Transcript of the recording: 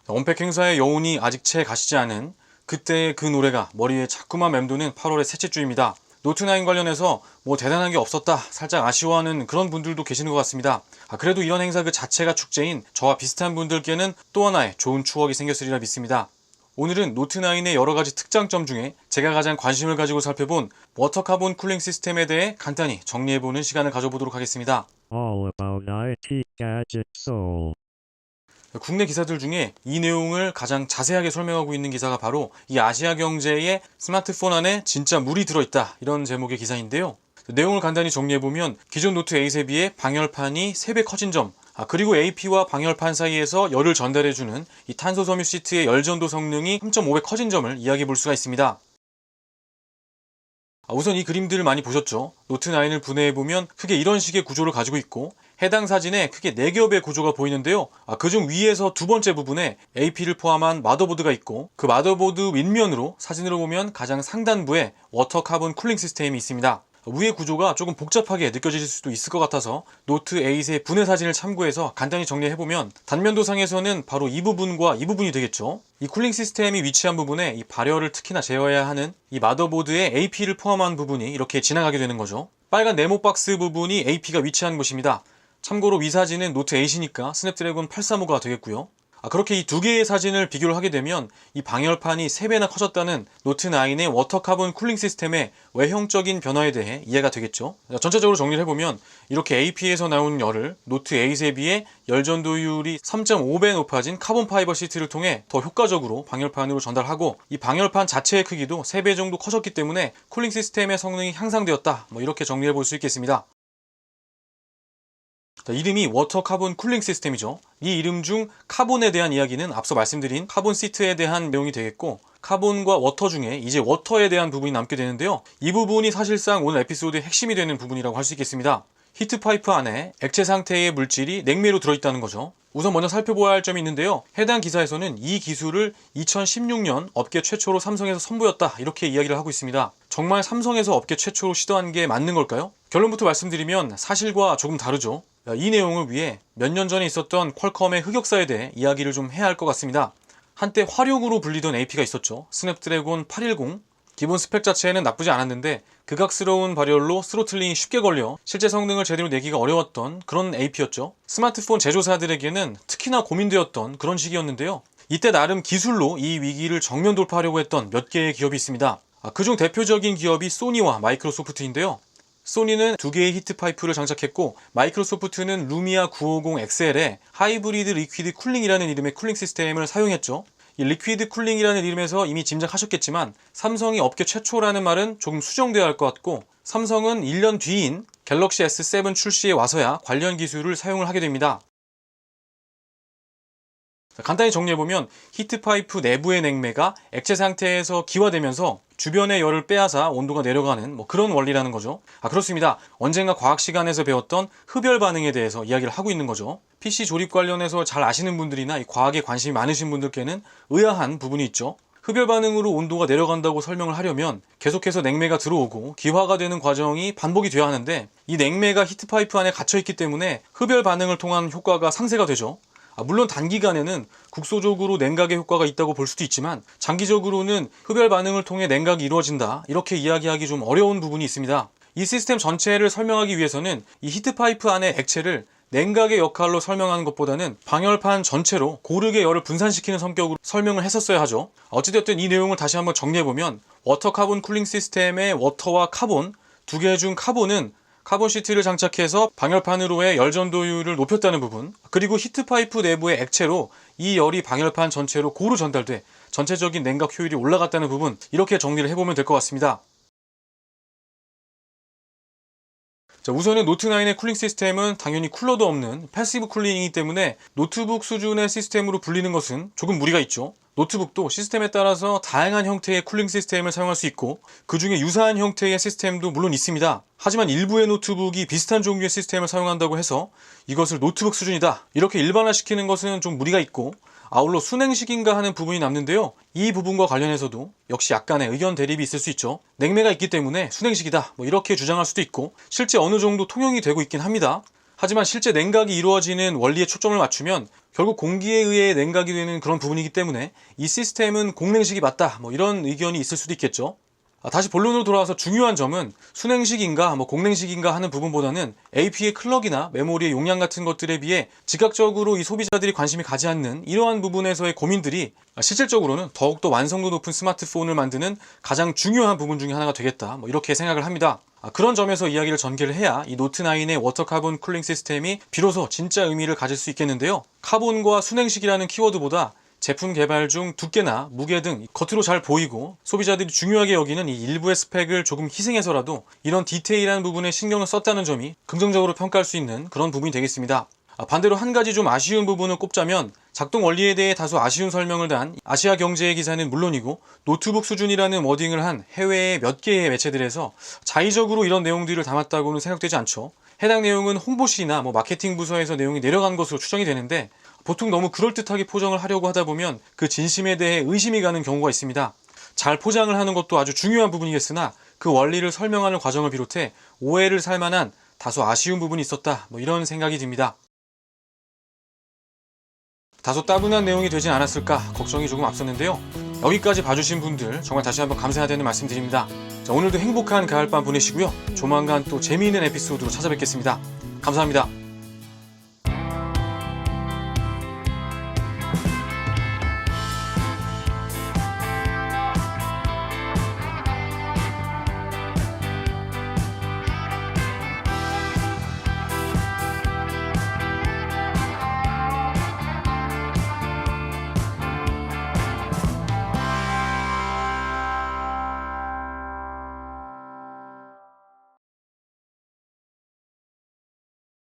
언팩 행사의 여운이 아직 채 가시지 않은 그때의 그 노래가 머리에 자꾸만 맴도는 8월의 셋째 주입니다. 노트9 관련해서 뭐 대단한 게 없었다, 살짝 아쉬워하는 그런 분들도 계시는 것 같습니다. 그래도 이런 행사 그 자체가 축제인 저와 비슷한 분들께는 또 하나의 좋은 추억이 생겼으리라 믿습니다. 오늘은 노트9의 여러가지 특장점 중에 제가 가장 관심을 가지고 살펴본 워터 카본 쿨링 시스템에 대해 간단히 정리해보는 시간을 가져보도록 하겠습니다. All about IT Gadget Soul. 국내 기사들 중에 이 내용을 가장 자세하게 설명하고 있는 기사가 바로 이 아시아경제의 스마트폰 안에 진짜 물이 들어있다, 이런 제목의 기사인데요. 내용을 간단히 정리해보면 기존 노트 8에 비해 방열판이 3배 커진 점, 그리고 AP와 방열판 사이에서 열을 전달해주는 이 탄소 섬유 시트의 열전도 성능이 3.5배 커진 점을 이야기해 볼 수가 있습니다. 우선 이 그림들을 많이 보셨죠? 노트9을 분해해보면 크게 이런 식의 구조를 가지고 있고, 해당 사진에 크게 4겹의 구조가 보이는데요. 그중 위에서 두 번째 부분에 AP를 포함한 마더보드가 있고, 그 마더보드 윗면으로 사진으로 보면 가장 상단부에 워터 카본 쿨링 시스템이 있습니다. 위의 구조가 조금 복잡하게 느껴질 수도 있을 것 같아서 노트 8의 분해 사진을 참고해서 간단히 정리해보면, 단면도상에서는 바로 이 부분과 이 부분이 되겠죠. 이 쿨링 시스템이 위치한 부분에 이 발열을 특히나 제어해야 하는 이 마더보드에 AP를 포함한 부분이 이렇게 지나가게 되는 거죠. 빨간 네모 박스 부분이 AP가 위치한 곳입니다. 참고로 이 사진은 노트 8이니까 스냅드래곤 835가 되겠고요. 그렇게 이 두 개의 사진을 비교를 하게 되면 이 방열판이 3배나 커졌다는 노트9의 워터 카본 쿨링 시스템의 외형적인 변화에 대해 이해가 되겠죠. 전체적으로 정리를 해보면 이렇게 AP에서 나오는 열을 노트 8에 비해 열전도율이 3.5배 높아진 카본 파이버 시트를 통해 더 효과적으로 방열판으로 전달하고, 이 방열판 자체의 크기도 3배 정도 커졌기 때문에 쿨링 시스템의 성능이 향상되었다, 이렇게 정리해 볼 수 있겠습니다. 이름이 워터 카본 쿨링 시스템이죠. 이 이름 중 카본에 대한 이야기는 앞서 말씀드린 카본 시트에 대한 내용이 되겠고, 카본과 워터 중에 이제 워터에 대한 부분이 남게 되는데요. 이 부분이 사실상 오늘 에피소드의 핵심이 되는 부분이라고 할 수 있겠습니다. 히트파이프 안에 액체 상태의 물질이 냉매로 들어있다는 거죠. 우선 먼저 살펴봐야 할 점이 있는데요. 해당 기사에서는 이 기술을 2016년 업계 최초로 삼성에서 선보였다, 이렇게 이야기를 하고 있습니다. 정말 삼성에서 업계 최초로 시도한 게 맞는 걸까요? 결론부터 말씀드리면 사실과 조금 다르죠. 이 내용을 위해 몇 년 전에 있었던 퀄컴의 흑역사에 대해 이야기를 좀 해야 할 것 같습니다. 한때 화룡으로 불리던 AP가 있었죠. 스냅드래곤 810. 기본 스펙 자체는 나쁘지 않았는데 극악스러운 발열로 스로틀링이 쉽게 걸려 실제 성능을 제대로 내기가 어려웠던 그런 AP였죠. 스마트폰 제조사들에게는 특히나 고민되었던 그런 시기였는데요. 이때 나름 기술로 이 위기를 정면 돌파하려고 했던 몇 개의 기업이 있습니다. 그중 대표적인 기업이 소니와 마이크로소프트인데요. 소니는 2개의 히트파이프를 장착했고, 마이크로소프트는 루미아 950 XL에 하이브리드 리퀴드 쿨링이라는 이름의 쿨링 시스템을 사용했죠. 이 리퀴드 쿨링이라는 이름에서 이미 짐작하셨겠지만 삼성이 업계 최초라는 말은 조금 수정되어야 할 것 같고, 삼성은 1년 뒤인 갤럭시 S7 출시에 와서야 관련 기술을 사용을 하게 됩니다. 간단히 정리해보면 히트파이프 내부의 냉매가 액체 상태에서 기화되면서 주변의 열을 빼앗아 온도가 내려가는 그런 원리라는 거죠. 그렇습니다. 언젠가 과학 시간에서 배웠던 흡열 반응에 대해서 이야기를 하고 있는 거죠. PC 조립 관련해서 잘 아시는 분들이나 이 과학에 관심이 많으신 분들께는 의아한 부분이 있죠. 흡열 반응으로 온도가 내려간다고 설명을 하려면 계속해서 냉매가 들어오고 기화가 되는 과정이 반복이 돼야 하는데, 이 냉매가 히트파이프 안에 갇혀있기 때문에 흡열 반응을 통한 효과가 상쇄가 되죠. 물론 단기간에는 국소적으로 냉각의 효과가 있다고 볼 수도 있지만 장기적으로는 흡열 반응을 통해 냉각이 이루어진다, 이렇게 이야기하기 좀 어려운 부분이 있습니다. 이 시스템 전체를 설명하기 위해서는 이 히트파이프 안의 액체를 냉각의 역할로 설명하는 것보다는 방열판 전체로 고르게 열을 분산시키는 성격으로 설명을 했었어야 하죠. 어찌됐든 이 내용을 다시 한번 정리해보면 워터 카본 쿨링 시스템의 워터와 카본, 두 개 중 카본은 카본 시트를 장착해서 방열판으로의 열전도율을 높였다는 부분, 그리고 히트파이프 내부의 액체로 이 열이 방열판 전체로 고루 전달돼 전체적인 냉각 효율이 올라갔다는 부분, 이렇게 정리를 해보면 될 것 같습니다. 우선은 노트9의 쿨링 시스템은 당연히 쿨러도 없는 패시브 쿨링이기 때문에 노트북 수준의 시스템으로 불리는 것은 조금 무리가 있죠. 노트북도 시스템에 따라서 다양한 형태의 쿨링 시스템을 사용할 수 있고, 그 중에 유사한 형태의 시스템도 물론 있습니다. 하지만 일부의 노트북이 비슷한 종류의 시스템을 사용한다고 해서 이것을 노트북 수준이다, 이렇게 일반화시키는 것은 좀 무리가 있고, 아울러 순행식인가 하는 부분이 남는데요. 이 부분과 관련해서도 역시 약간의 의견 대립이 있을 수 있죠. 냉매가 있기 때문에 순행식이다, 이렇게 주장할 수도 있고, 실제 어느 정도 통용이 되고 있긴 합니다. 하지만 실제 냉각이 이루어지는 원리에 초점을 맞추면 결국 공기에 의해 냉각이 되는 그런 부분이기 때문에 이 시스템은 공냉식이 맞다, 이런 의견이 있을 수도 있겠죠. 다시 본론으로 돌아와서 중요한 점은 순행식인가 공냉식인가 하는 부분보다는 AP의 클럭이나 메모리의 용량 같은 것들에 비해 즉각적으로 이 소비자들이 관심이 가지 않는 이러한 부분에서의 고민들이 실질적으로는 더욱더 완성도 높은 스마트폰을 만드는 가장 중요한 부분 중에 하나가 되겠다, 이렇게 생각을 합니다. 그런 점에서 이야기를 전개를 해야 이 노트9의 워터 카본 쿨링 시스템이 비로소 진짜 의미를 가질 수 있겠는데요. 카본과 순행식이라는 키워드보다 제품 개발 중 두께나 무게 등 겉으로 잘 보이고 소비자들이 중요하게 여기는 이 일부의 스펙을 조금 희생해서라도 이런 디테일한 부분에 신경을 썼다는 점이 긍정적으로 평가할 수 있는 그런 부분이 되겠습니다. 반대로 한 가지 좀 아쉬운 부분을 꼽자면 작동 원리에 대해 다소 아쉬운 설명을 단 아시아 경제의 기사는 물론이고 노트북 수준이라는 워딩을 한 해외의 몇 개의 매체들에서 자의적으로 이런 내용들을 담았다고는 생각되지 않죠. 해당 내용은 홍보실이나 마케팅 부서에서 내용이 내려간 것으로 추정이 되는데 보통 너무 그럴듯하게 포장을 하려고 하다 보면 그 진심에 대해 의심이 가는 경우가 있습니다. 잘 포장을 하는 것도 아주 중요한 부분이겠으나 그 원리를 설명하는 과정을 비롯해 오해를 살 만한 다소 아쉬운 부분이 있었다, 이런 생각이 듭니다. 다소 따분한 내용이 되진 않았을까 걱정이 조금 앞섰는데요. 여기까지 봐주신 분들 정말 다시 한번 감사해야 되는 말씀드립니다. 자, 오늘도 행복한 가을밤 보내시고요. 조만간 또 재미있는 에피소드로 찾아뵙겠습니다. 감사합니다.